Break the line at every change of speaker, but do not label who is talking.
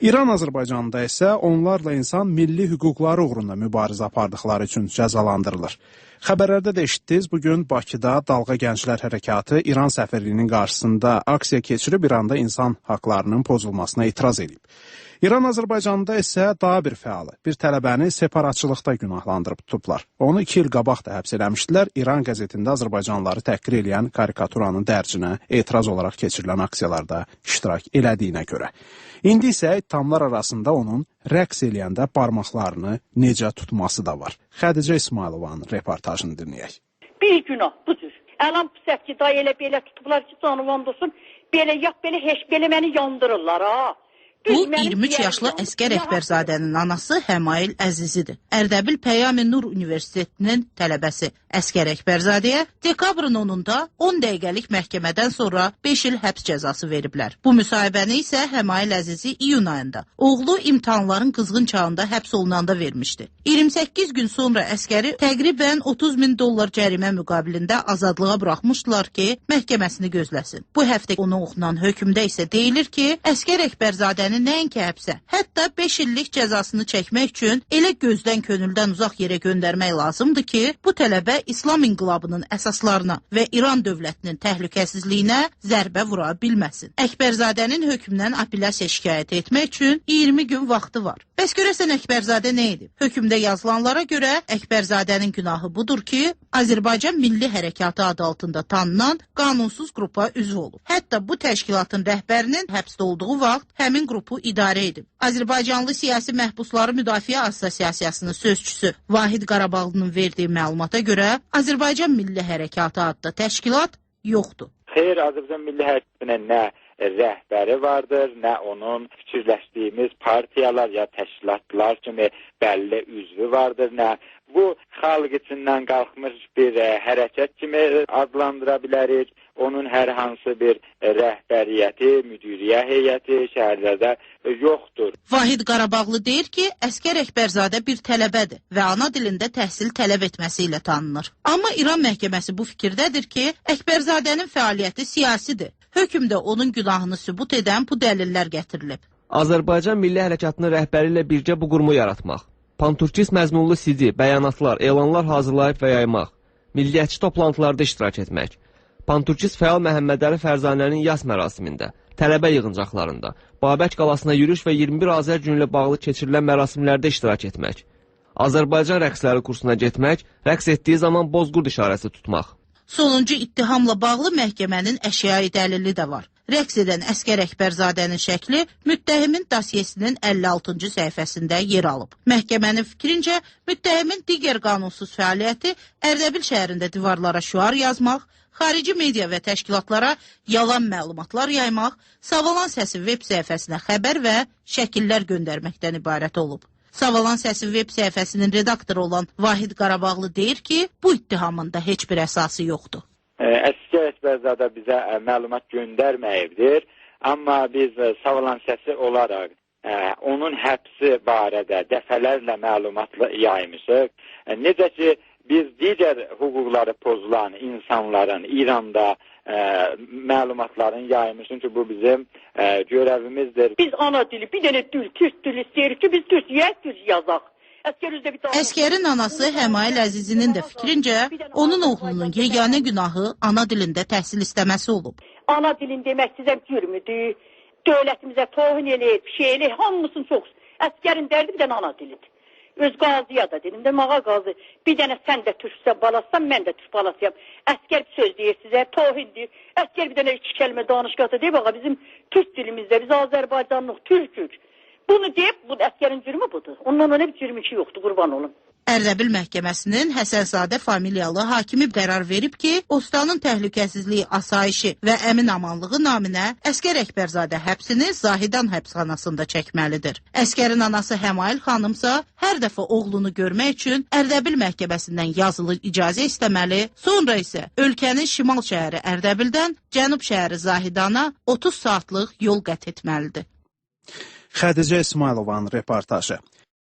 İran Azərbaycanda isə onlarla insan milli hüquqları uğrunda mübarizə apardıqları üçün cəzalandırılır. Xəbərlərdə də eşitdiniz, bugün Bakıda Dalğa Gənclər Hərəkatı İran səfirliyinin qarşısında aksiya keçirib İranda insan haqlarının pozulmasına etiraz edib. İran Azərbaycanda isə daha bir fəalı, bir tələbəni separatçılıqda günahlandırıb tutublar. Onu 2 il qabaq da həbs eləmişdilər. İran qəzetində Azərbaycanlıları təhqir eləyən karikaturanın dərcinə etiraz olaraq keçirilən aksiyalarda iştirak elədiyinə görə. İndi isə ittihamlar arasında onun rəqs eləyəndə barmaqlarını necə tutması da var. Xədicə İsmailovanın reportajını dinləyək.
Bir günah budur. Əlam bu səfki day elə tutublar ki, canıvan olsun. Belə yap, belə heç belə məni yandırırlar ha.
Bu 23 yaşlı Əskər Əkbərzadənin anası Həmail Əzizidir. Ərdəbil Peyami Nur Universitetinin tələbəsi Əskər Əkbərzadəyə dekabrın 10-da 10 dəqiqəlik məhkəmədən sonra 5 il həbs cəzası veriblər. Bu müsahibəni isə Həmail Əzizi iyun ayında oğlu imtahanların qızğın çağında həbs olunanda vermişdi. 28 gün sonra Əskəri təqribən $30.000 cərimə müqabilində azadlığa buraxmışdılar ki, məhkəməsini gözləsin. Bu həftə ona oxunan hökmdə isə deyilir ki, Əskər Əkbərzadənin nəinki həbsə, hətta 5 illik cəzasını çəkmək üçün elə gözdən könüldən uzaq yerə göndərmək lazımdır ki, bu tələbə İslam inqilabının əsaslarına və İran dövlətinin təhlükəsizliyinə zərbə vura bilməsin. Əkbərzadənin hökmdən apellyasiya şikayət etmək üçün 20 gün vaxtı var. Bəs görəsən Əkbərzadə nə edib? Hökmdə yazılanlara görə Əkbərzadənin günahı budur ki, Azərbaycan Milli Hərəkatı adı altında tanınan qanunsuz qrupa üzv olub. Hətta bu təşkilatın rəhbərinin həbsdə olduğu vaxt həmin qrupu idarə edib. Azərbaycanlı Siyasi Məhbusları Müdafiə Assosiasiyasının sözçüsü Vahid Qarabağlının verdiyi məlumata görə Azərbaycan Milli Hərəkatı adlı təşkilat yoxdur.
Xeyr, Azərbaycan Milli Hərəkatının nə rəhbəri vardır, nə onun fikirləşdiyimiz partiyalar ya təşkilatlar kimi bəlli üzvü vardır, nə bu xalq içindən qalxmış bir hərəkət kimi adlandıra bilərik. Onun hər hansı bir rəhbəriyyəti, müdiriyə heyəti şəhərlərdə yoxdur.
Vahid Qarabağlı deyir ki, Əskər Əkbərzadə bir tələbədir və ana dilində təhsil tələb etməsi ilə tanınır. Amma İran məhkəməsi bu fikirdədir ki, Əkbərzadənin fəaliyyəti siyasidir. Hökmdə onun günahını sübut edən bu dəlillər gətirilib.
Azərbaycan Milli Hərəkatının rəhbəri ilə birgə bu qurumu yaratmaq, panturkist məzmunlu CD, bəyanatlar, elanlar hazırlayıb və yaymaq, milliyyətçi toplantılarda iştirak etmək, panturkist fəal Məhəmmədəli Fərzanənin yas mərasimində, tələbə yığıncaqlarında, Babək qalasına yürüyüş və 21 Azər günü ilə bağlı keçirilən mərasimlərdə iştirak etmək, Azərbaycan rəqsləri kursuna getmək, rəqs etdiyi zaman bozqurd işarəsi tutmaq.
Sonuncu ittihamla bağlı məhkəmənin əşyai dəlili də var. Rəqs edən Əskər Əkbərzadənin şəkli müttəhimin dosiyesinin 56-cı səhifəsində yer alıb. Məhkəmənin fikrincə, müttəhimin digər qanunsuz fəaliyyəti Ərdəbil şəhərində divarlara şüar yazmaq, xarici media və təşkilatlara yalan məlumatlar yaymaq, Savalan Səsi web səhifəsinə xəbər və şəkillər göndərməkdən ibarət olub. Savalan Səsi web səhifəsinin redaktoru olan Vahid Qarabağlı deyir ki, bu ittihamın da heç bir əsası yoxdur.
Əskər Əkbərzadə bizə məlumat göndərməyibdir, amma biz Savalan Səsi olaraq onun həbsi barədə dəfələrlə məlumat yaymışıq. Necə ki, biz digər hüquqları pozulan insanların İranda məlumatların yaymışıq ki, bu bizim görəvimizdir.
Biz ana dili, bir dənə dil, türk dili istəyirik ki, biz türk yazaq.
Əskərin anası Həmail Əzizinin də fikrincə, onun oğlunun yeganə günahı ana dilində təhsil istəməsi olub.
Ana dilin demək sizə cürmüdür, dövlətimizə tohun eləyir, bir şey eləyir, hamısını çox. Əskərin dərdi bir dənə ana dilidir. Öz qaziya da dedim də, mağa qazi, bir dənə sən də türksə balassan, mən də türk balasıyam. Əskər bir söz deyir sizə, tohindir. Əskər bir dənə 2 kəlmə danışqası deyib, ağa bizim türk dilimizdə, biz Azərbaycanlıq, türkük. Bunu deyib, bu Əskərin cürmü budur. Ondan ona bir cürmü ki yoxdur, qurban olun.
Ərdəbil məhkəməsinin Həsənzadə familiyalı hakimi qərar verib ki, Ostanın təhlükəsizliyi, asayişi və əmin amanlığı naminə Əskər Əkbərzadə həbsini Zahidan həbsxanasında çəkməlidir. Əskərin anası Həmail xanımsa hər dəfə oğlunu görmək üçün Ərdəbil məhkəməsindən yazılı icazə istəməli, sonra isə ölkənin şimal şəhəri Ərdəbildən cənub şəhəri Zahidana 30 saatlıq yol qət etməlidir.
Xədicə İsmailovanın reportajı.